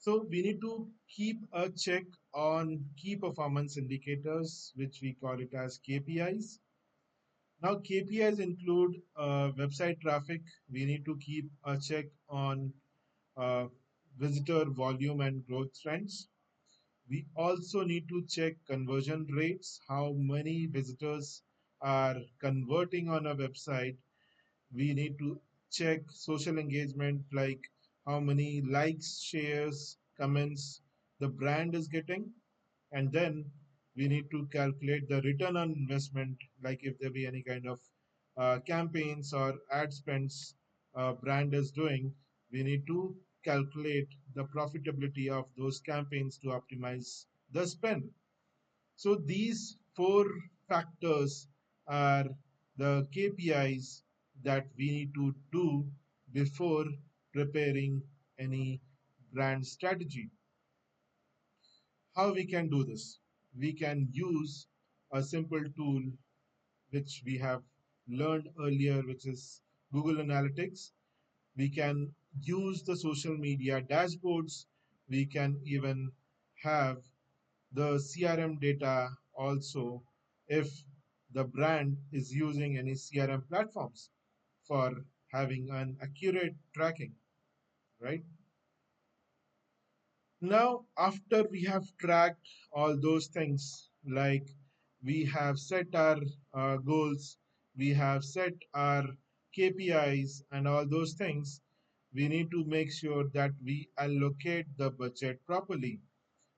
So we need to keep a check on key performance indicators, which we call it as KPIs. Now, KPIs include website traffic. We need to keep a check on uh, visitor volume and growth trends. We also need to check conversion rates, how many visitors are converting on a website. We need to check social engagement, like how many likes, shares, comments the brand is getting. And then we need to calculate the return on investment, like if there be any kind of campaigns or ad spends brand is doing, we need to calculate the profitability of those campaigns to optimize the spend. So these four factors are the KPIs that we need to do before preparing any brand strategy. How we can do this? We can use a simple tool which we have learned earlier, which is Google Analytics. We can use the social media dashboards. We can even have the CRM data also if the brand is using any CRM platforms for having an accurate tracking, right? Now, after we have tracked all those things, like we have set our goals, we have set our KPIs, and all those things, we need to make sure that we allocate the budget properly.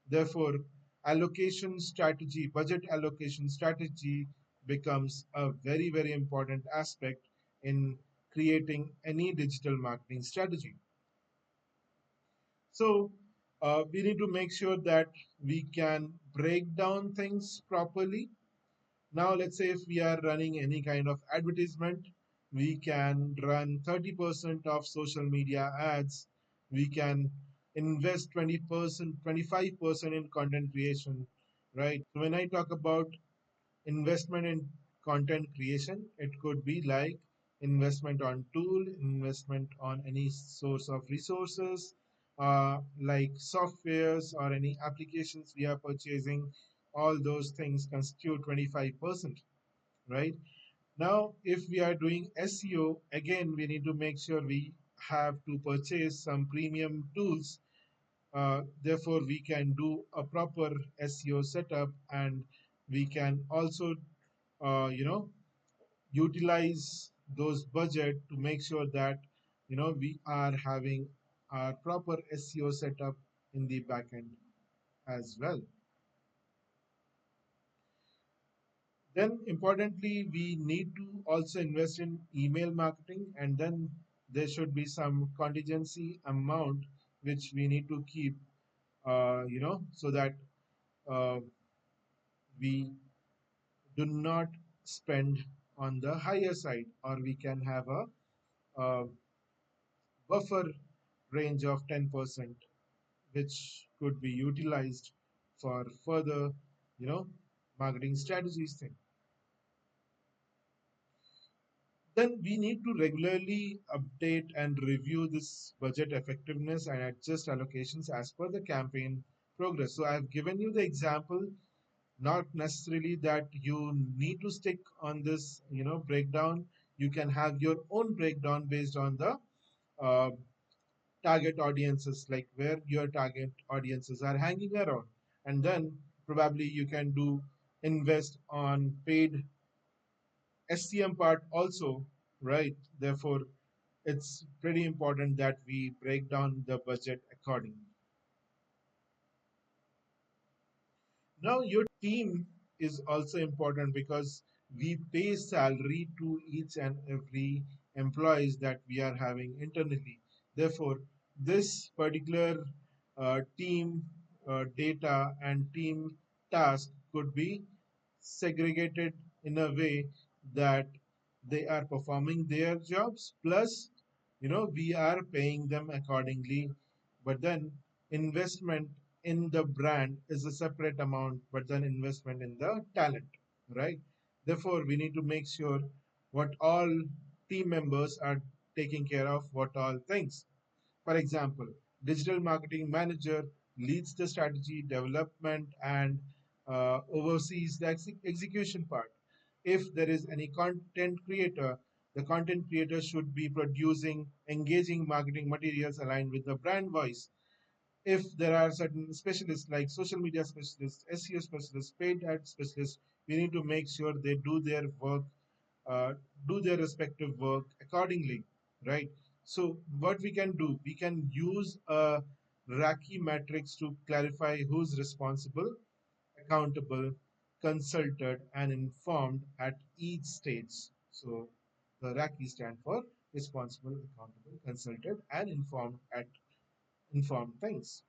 Therefore, allocation strategy, budget allocation strategy becomes a very, very important aspect in creating any digital marketing strategy. So we need to make sure that we can break down things properly. Now, let's say if we are running any kind of advertisement, we can run 30% of social media ads. We can invest 20%, 25% in content creation, right? So when I talk about investment in content creation, it could be like investment on tool, investment on any source of resources, like softwares or any applications we are purchasing. All those things constitute 25%, right? Now, if we are doing SEO, again, we need to make sure we have to purchase some premium tools. Therefore, we can do a proper SEO setup, and we can also utilize those budget to make sure that we are having our proper SEO setup in the backend as well. Then importantly, we need to also invest in email marketing, and then there should be some contingency amount which we need to keep, so that uh, we do not spend on the higher side, or we can have a buffer range of 10%, which could be utilized for further, you know, marketing strategies thing. Then we need to regularly update and review this budget effectiveness and adjust allocations as per the campaign progress. So I've given you the example, not necessarily that you need to stick on this, breakdown. You can have your own breakdown based on the uh, target audiences, like where your target audiences are hanging around. And then probably you can do invest on paid SCM part also, right? Therefore, it's pretty important that we break down the budget accordingly. Now, your team is also important because we pay salary to each and every employees that we are having internally. Therefore, this particular team data and team task could be segregated in a way that they are performing their jobs, plus we are paying them accordingly. But then investment in the brand is a separate amount, but then investment in the talent, right? Therefore, we need to make sure what all team members are taking care of what all things. For example, digital marketing manager leads the strategy development and oversees the execution part. If there is any content creator, the content creator should be producing engaging marketing materials aligned with the brand voice. If there are certain specialists like social media specialists, SEO specialists, paid ad specialists, we need to make sure they uh, do their respective work accordingly, right? So what we can do, we can use a Raki matrix to clarify who's responsible, accountable, consulted, and informed at each stage. So the Raki stand for responsible, accountable, consulted, and informed at informed things.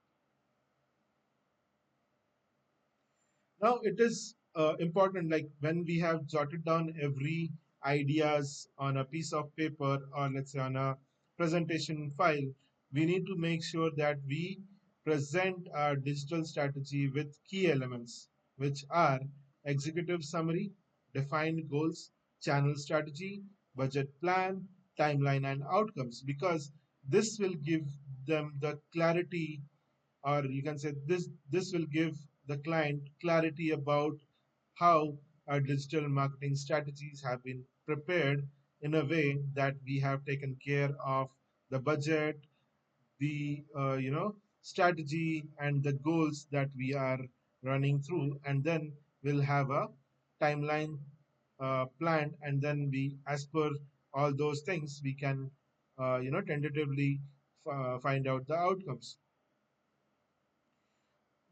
Now it is important, like when we have jotted down every ideas on a piece of paper or let's say on a presentation file, we need to make sure that we present our digital strategy with key elements, which are executive summary, defined goals, channel strategy, budget plan, timeline, and outcomes, because this will give them the clarity, or you can say this will give the client clarity about how our digital marketing strategies have been prepared in a way that we have taken care of the budget, the strategy and the goals that we are running through, and then we'll have a timeline planned, and then we, as per all those things, we can tentatively find out the outcomes.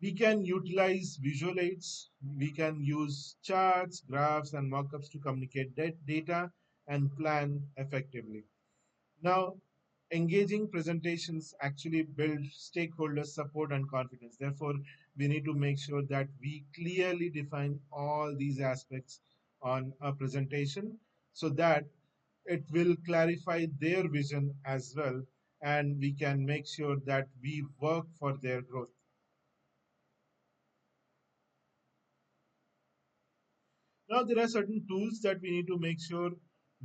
We can utilize visual aids. We can use charts, graphs, and mockups to communicate that data and plan effectively. Now, engaging presentations actually build stakeholder support and confidence. Therefore, we need to make sure that we clearly define all these aspects on a presentation so that it will clarify their vision as well, and we can make sure that we work for their growth. Now, there are certain tools that we need to make sure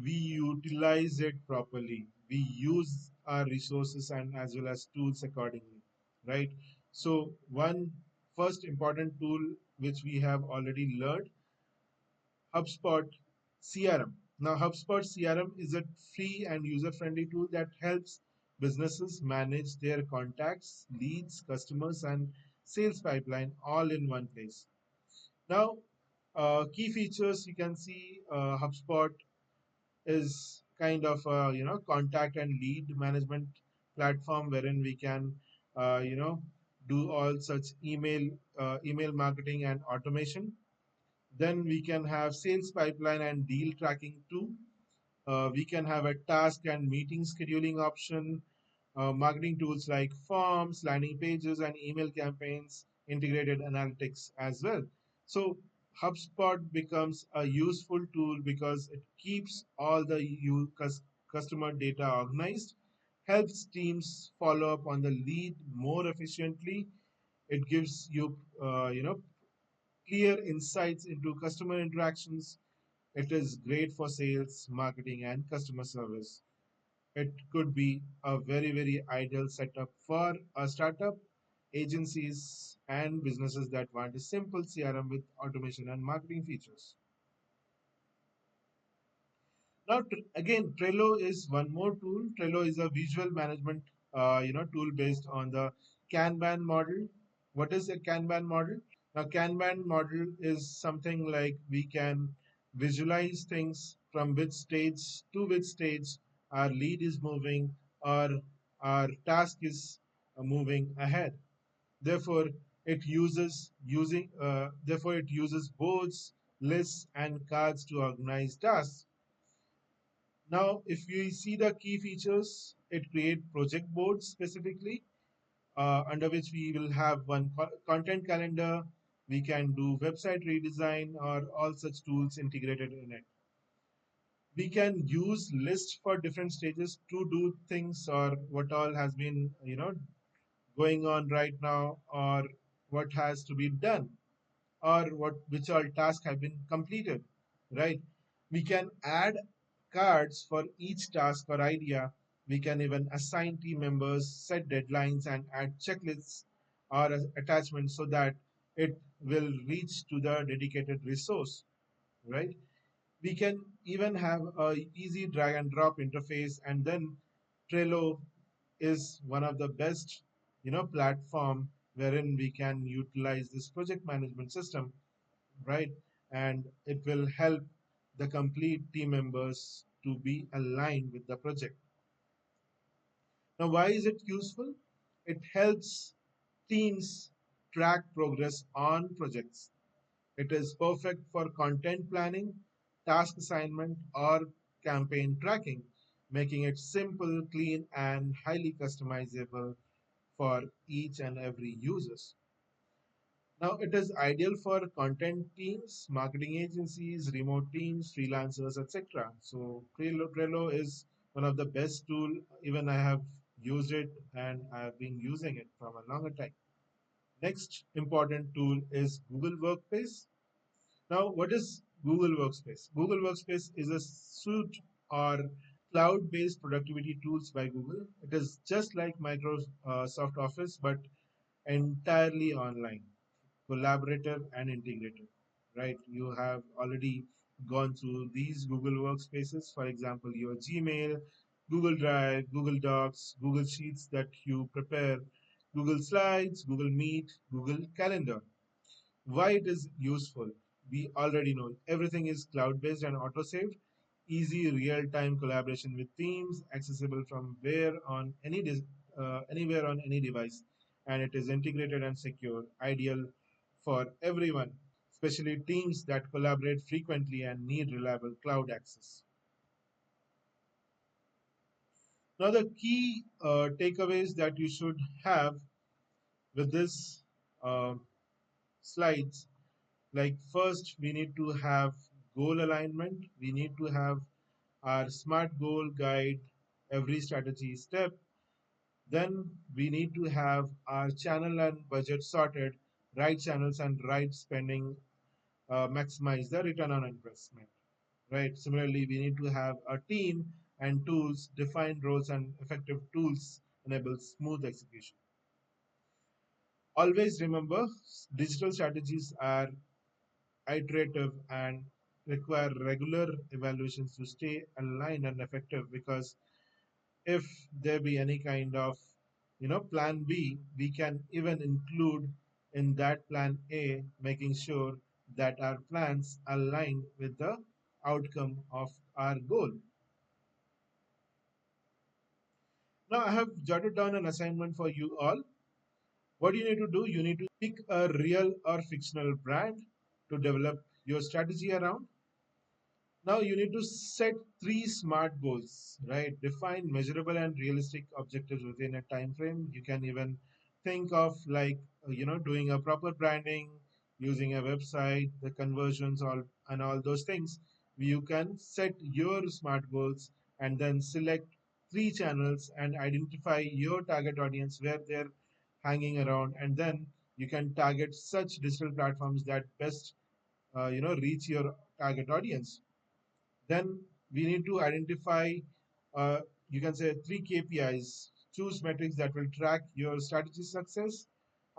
we utilize it properly. We use our resources and as well as tools accordingly, right? So, one first important tool which we have already learned, HubSpot CRM. Now, HubSpot CRM is a free and user friendly tool that helps businesses manage their contacts, leads, customers, and sales pipeline all in one place. Now, key features you can see, HubSpot is kind of a contact and lead management platform wherein we can do all such email marketing and automation. Then we can have sales pipeline and deal tracking too. We can have a task and meeting scheduling option, marketing tools like forms, landing pages, and email campaigns, integrated analytics as well. So HubSpot becomes a useful tool because it keeps all the customer data organized, helps teams follow up on the lead more efficiently. It gives you, clear insights into customer interactions. It is great for sales, marketing, and customer service. It could be a very, very ideal setup for a startup, agencies, and businesses that want a simple CRM with automation and marketing features. Now, again, Trello is one more tool. Trello is a visual management, tool based on the Kanban model. What is a Kanban model? Now, Kanban model is something like we can visualize things from which stage to which stage our lead is moving or our task is moving ahead. Therefore, it uses boards, lists, and cards to organize tasks. Now, if we see the key features, it create project boards specifically, under which we will have one content calendar. We can do website redesign or all such tools integrated in it. We can use lists for different stages to do things or what all has been, going on right now, or what has to be done, or what which all tasks have been completed, right? We can add cards for each task or idea, We can even assign team members, set deadlines, and add checklists or attachments so that it will reach to the dedicated resource, right? We can even have a easy drag and drop interface, and then Trello is one of the best, platform wherein we can utilize this project management system, right? And it will help the complete team members to be aligned with the project. Now, why is it useful? It helps teams track progress on projects. It is perfect for content planning, task assignment, or campaign tracking, making it simple, clean, and highly customizable for each and every users. Now, it is ideal for content teams, marketing agencies, remote teams, freelancers, etc. So, Trello is one of the best tool. Even I have used it and I have been using it from a longer time. Next important tool is Google Workspace. Now, what is Google Workspace? Google Workspace is a suite or cloud-based productivity tools by Google. It is just like Microsoft Office, but entirely online, collaborative and integrated, right? You have already gone through these Google Workspaces, for example, your Gmail, Google Drive, Google Docs, Google Sheets that you prepare, Google Slides, Google Meet, Google Calendar. Why it is useful? We already know everything is cloud based and auto saved, easy real time collaboration with teams, accessible from anywhere on any device, and it is integrated and secure, ideal for everyone, especially teams that collaborate frequently and need reliable cloud access. Now, the key takeaways that you should have with this uh, slides, like first we need to have goal alignment, we need to have our smart goal guide every strategy step, then we need to have our channel and budget sorted, right channels and right spending, maximize the return on investment, right? Similarly, we need to have a team and tools, defined roles and effective tools enable smooth execution. Always remember, digital strategies are iterative and require regular evaluations to stay aligned and effective, because if there be any kind of plan B, we can even include in that plan A, making sure that our plans align with the outcome of our goal. Now I have jotted down an assignment for you all. What you need to do, you need to pick a real or fictional brand to develop your strategy around. Now you need to set three smart goals, right? Define measurable and realistic objectives within a time frame. You can even think of like doing a proper branding, using a website, the conversions, all and all those things. You can set your smart goals and then select three channels and identify your target audience where they're hanging around, and then you can target such digital platforms that best reach your target audience. Then we need to identify, uh, you can say, three KPIs. Choose metrics that will track your strategy success,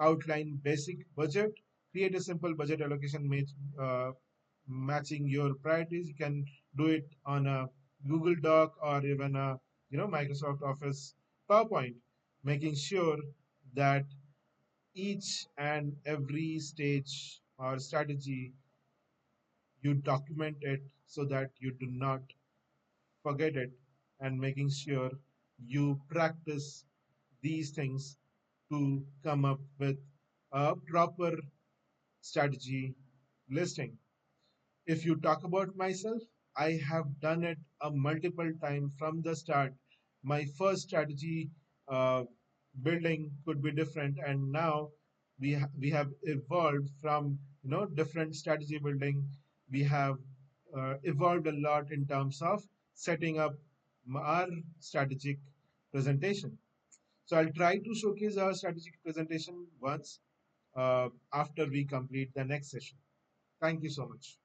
outline basic budget, create a simple budget allocation matching your priorities. You can do it on a Google Doc or even a Microsoft Office PowerPoint, making sure that each and every stage or strategy you document it so that you do not forget it, and making sure you practice these things to come up with a proper strategy listing. If you talk about myself, I have done it a multiple time from the start. My first strategy uh, building could be different, and now we have evolved from different strategy building. We have evolved a lot in terms of setting up our strategic presentation. So I'll try to showcase our strategic presentation once after we complete the next session. Thank you so much.